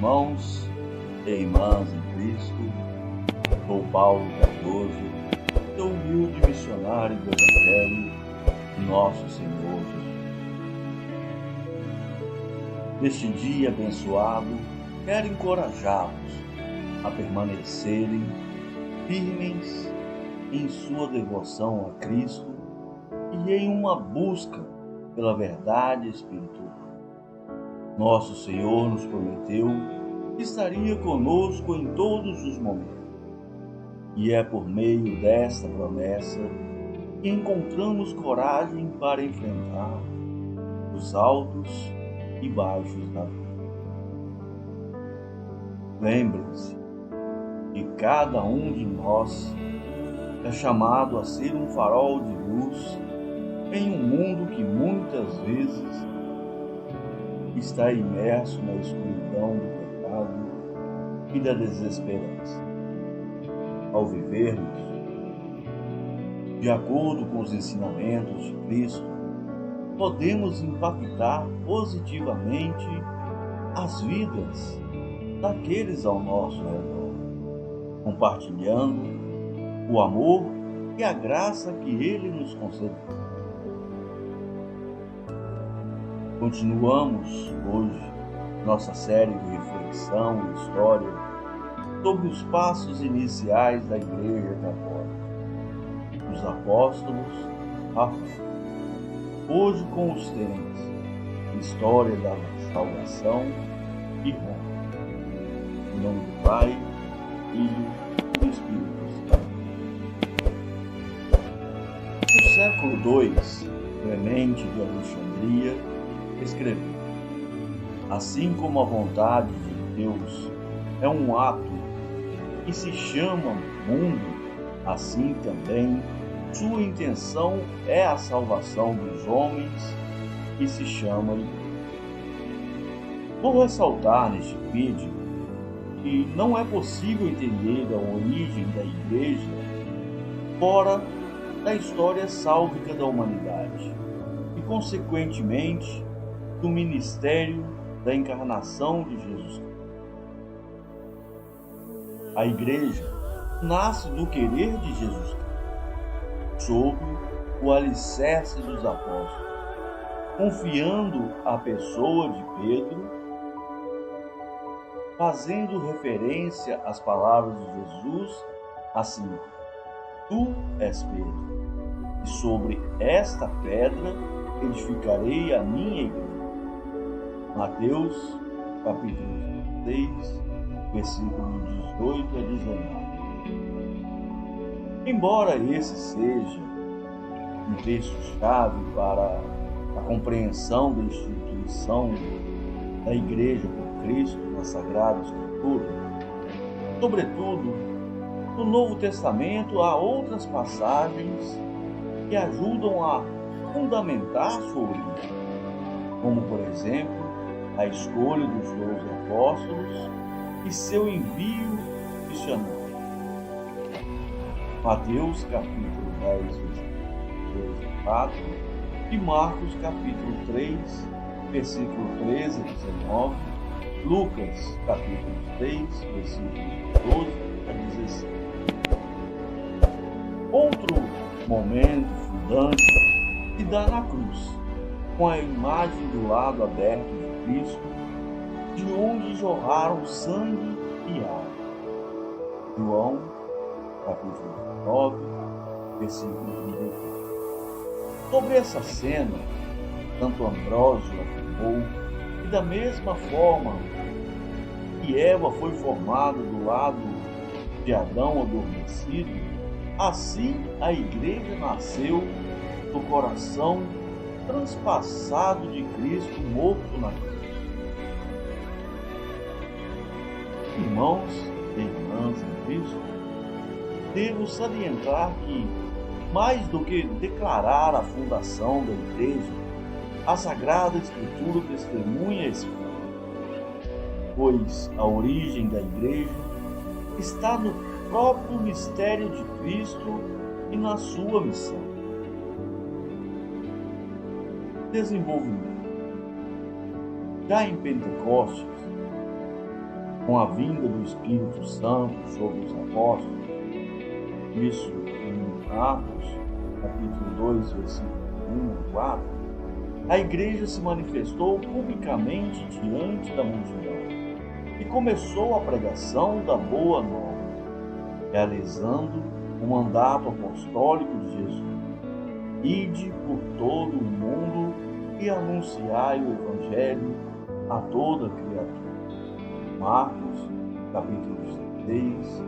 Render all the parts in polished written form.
Irmãos e irmãs em Cristo, sou Paulo Cardoso, teu humilde missionário do Evangelho de nosso Senhor Jesus. Neste dia abençoado, quero encorajá-los a permanecerem firmes em sua devoção a Cristo e em uma busca pela verdade espiritual. Nosso Senhor nos prometeu que estaria conosco em todos os momentos. E é por meio desta promessa que encontramos coragem para enfrentar os altos e baixos da vida. Lembrem-se que cada um de nós é chamado a ser um farol de luz em um mundo que muitas vezes está imerso na escuridão do pecado e da desesperança. Ao vivermos de acordo com os ensinamentos de Cristo, podemos impactar positivamente as vidas daqueles ao nosso redor, compartilhando o amor e a graça que Ele nos concedeu. Continuamos hoje nossa série de reflexão e história sobre os passos iniciais da Igreja Católica, os apóstolos, a fé. Hoje com os temas História da Salvação e Roma. Em nome do Pai, Filho e do Espírito Santo. No século II, Clemente de Alexandria escreveu: assim como a vontade de Deus é um ato que se chama mundo, assim também sua intenção é a salvação dos homens, que se chama Igreja. Vou ressaltar neste vídeo que não é possível entender a origem da Igreja fora da história sálvica da humanidade e, consequentemente, do ministério da encarnação de Jesus Cristo. A Igreja nasce do querer de Jesus Cristo, sob o alicerce dos apóstolos, confiando a pessoa de Pedro, fazendo referência às palavras de Jesus, assim: tu és Pedro, e sobre esta pedra edificarei a minha igreja. Mateus, capítulo 6, versículo 18 a 19. Embora esse seja um texto-chave para a compreensão da instituição da Igreja por Cristo na Sagrada Escritura, sobretudo, no Novo Testamento há outras passagens que ajudam a fundamentar sua origem, como, por exemplo, a escolha dos 12 apóstolos e seu envio missionário. Mateus capítulo 10, versículos 2 a 4 e Marcos capítulo 3, versículo 13 a 19, Lucas capítulo 6, versículos 12 a 16. Outro momento fundante se dá na cruz, com a imagem do lado aberto de Cristo, de onde jorraram sangue e água. João, capítulo 9, versículo 34. Sobre essa cena, Santo Ambrósio afirmou que da mesma forma que Eva foi formada do lado de Adão adormecido, assim a Igreja nasceu do coração transpassado de Cristo morto na cruz. Irmãos e irmãs em Cristo, devo salientar que, mais do que declarar a fundação da Igreja, a Sagrada Escritura testemunha esse fato, pois a origem da Igreja está no próprio mistério de Cristo e na sua missão. Desenvolvimento. Já em Pentecostes, com a vinda do Espírito Santo sobre os apóstolos, isso em Atos, capítulo 2, versículo 1 a 4, a igreja se manifestou publicamente diante da multidão e começou a pregação da Boa Nova, realizando o mandato apostólico de Jesus. Ide por todo o mundo e anunciai o Evangelho a toda criatura. Marcos, capítulo 16,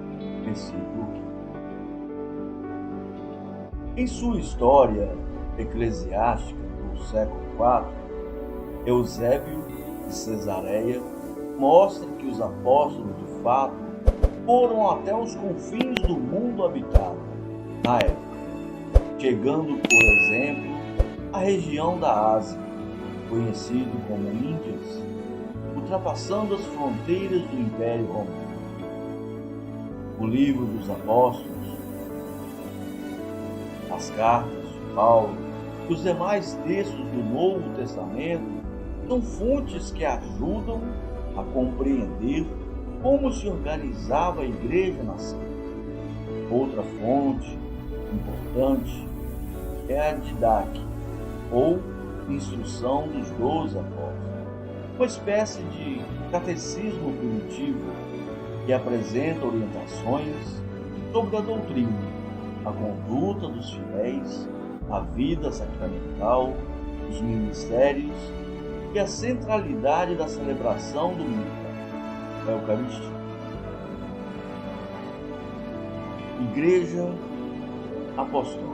versículo 15. Em sua história eclesiástica do século IV, Eusébio de Cesareia mostra que os apóstolos, de fato, foram até os confins do mundo habitado na época, chegando, por exemplo, à região da Ásia, conhecido como Índias, ultrapassando as fronteiras do Império Romano. O Livro dos Apóstolos, as cartas de Paulo e os demais textos do Novo Testamento são fontes que ajudam a compreender como se organizava a igreja nascente. Outra fonte importante é a Didaque, ou Instrução dos 12 Apóstolos, uma espécie de catecismo primitivo que apresenta orientações sobre a doutrina, a conduta dos fiéis, a vida sacramental, os ministérios e a centralidade da celebração dominical, a Eucaristia. Igreja Apostólica.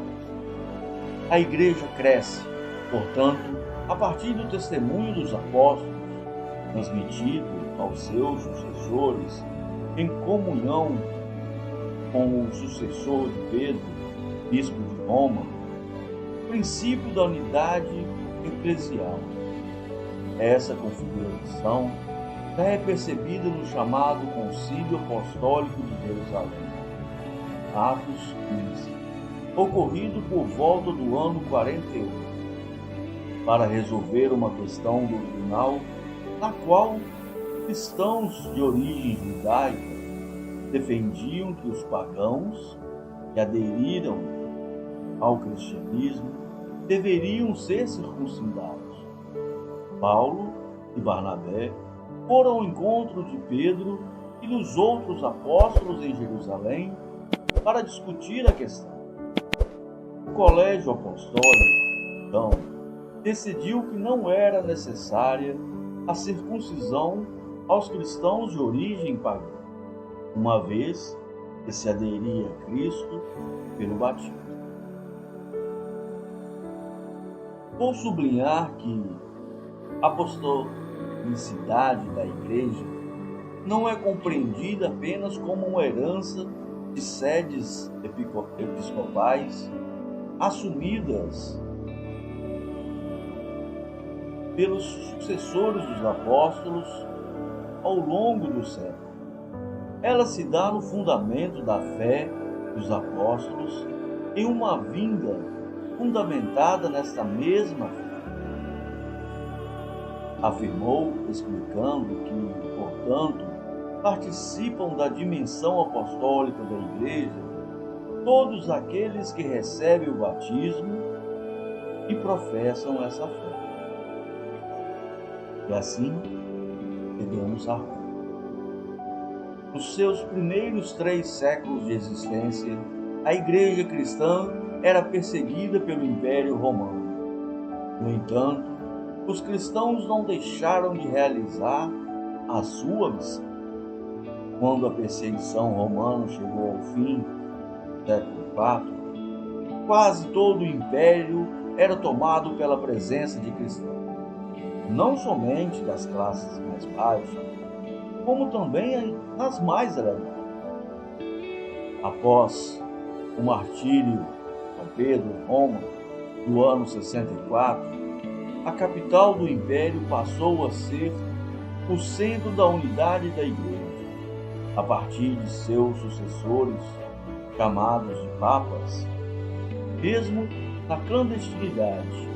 A igreja cresce, portanto, a partir do testemunho dos apóstolos, transmitido aos seus sucessores em comunhão com o sucessor de Pedro, bispo de Roma, o princípio da unidade eclesial. Essa configuração já é percebida no chamado Concílio Apostólico de Jerusalém, Atos 15, ocorrido por volta do ano 41, para resolver uma questão doutrinal na qual cristãos de origem judaica defendiam que os pagãos que aderiram ao cristianismo deveriam ser circuncidados. Paulo e Barnabé foram ao encontro de Pedro e dos outros apóstolos em Jerusalém para discutir a questão. O colégio apostólico, então, decidiu que não era necessária a circuncisão aos cristãos de origem pagã, uma vez que se aderia a Cristo pelo batismo. Vou sublinhar que a apostolicidade da Igreja não é compreendida apenas como uma herança de sedes episcopais assumidas pelos sucessores dos apóstolos ao longo do século. Ela se dá no fundamento da fé dos apóstolos em uma vinda fundamentada nesta mesma fé. Afirmou, explicando que, portanto, participam da dimensão apostólica da Igreja todos aqueles que recebem o batismo e professam essa fé. E assim, chegamos à Roma. Nos seus primeiros 3 séculos de existência, a Igreja cristã era perseguida pelo Império Romano. No entanto, os cristãos não deixaram de realizar a sua missão. Quando a perseguição romana chegou ao fim do século IV, quase todo o império era tomado pela presença de cristãos, não somente das classes mais baixas, como também nas mais elevadas. Após o martírio de Pedro em Roma, no ano 64, a capital do império passou a ser o centro da unidade da Igreja, a partir de seus sucessores, chamados de papas. Mesmo na clandestinidade,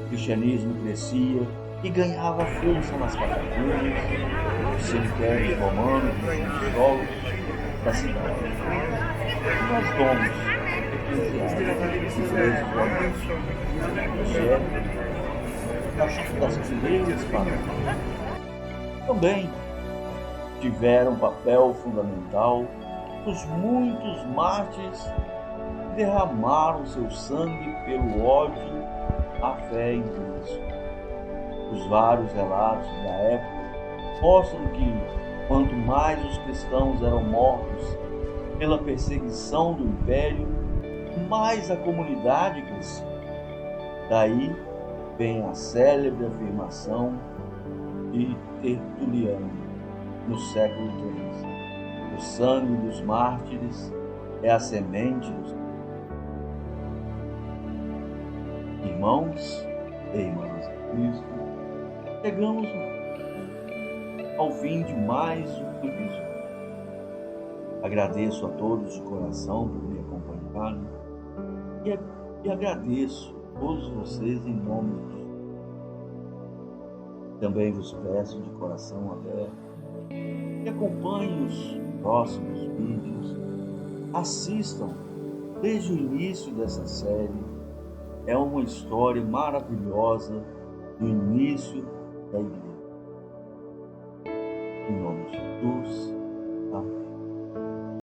o cristianismo crescia e ganhava força nas catapultas, nos cemitérios romanos, nos solos da cidade. E nós domos eclesiásticos e presos romanos, o chefe das primeiras palavras. Também tiveram papel fundamental os muitos mártires que derramaram seu sangue pelo ódio à fé em Cristo. Os vários relatos da época mostram que, quanto mais os cristãos eram mortos pela perseguição do império, mais a comunidade crescia. Daí vem a célebre afirmação de Tertuliano, no século XIII: o sangue dos mártires é a semente dos irmãos e irmãs de Cristo. Chegamos ao fim de mais um episódio. Agradeço a todos de coração por me acompanharem e agradeço a todos vocês em nome de Jesus. Também vos peço de coração aberto que acompanhem os próximos vídeos, assistam desde o início dessa série. É uma história maravilhosa do início da igreja. Em nome de Jesus, amém.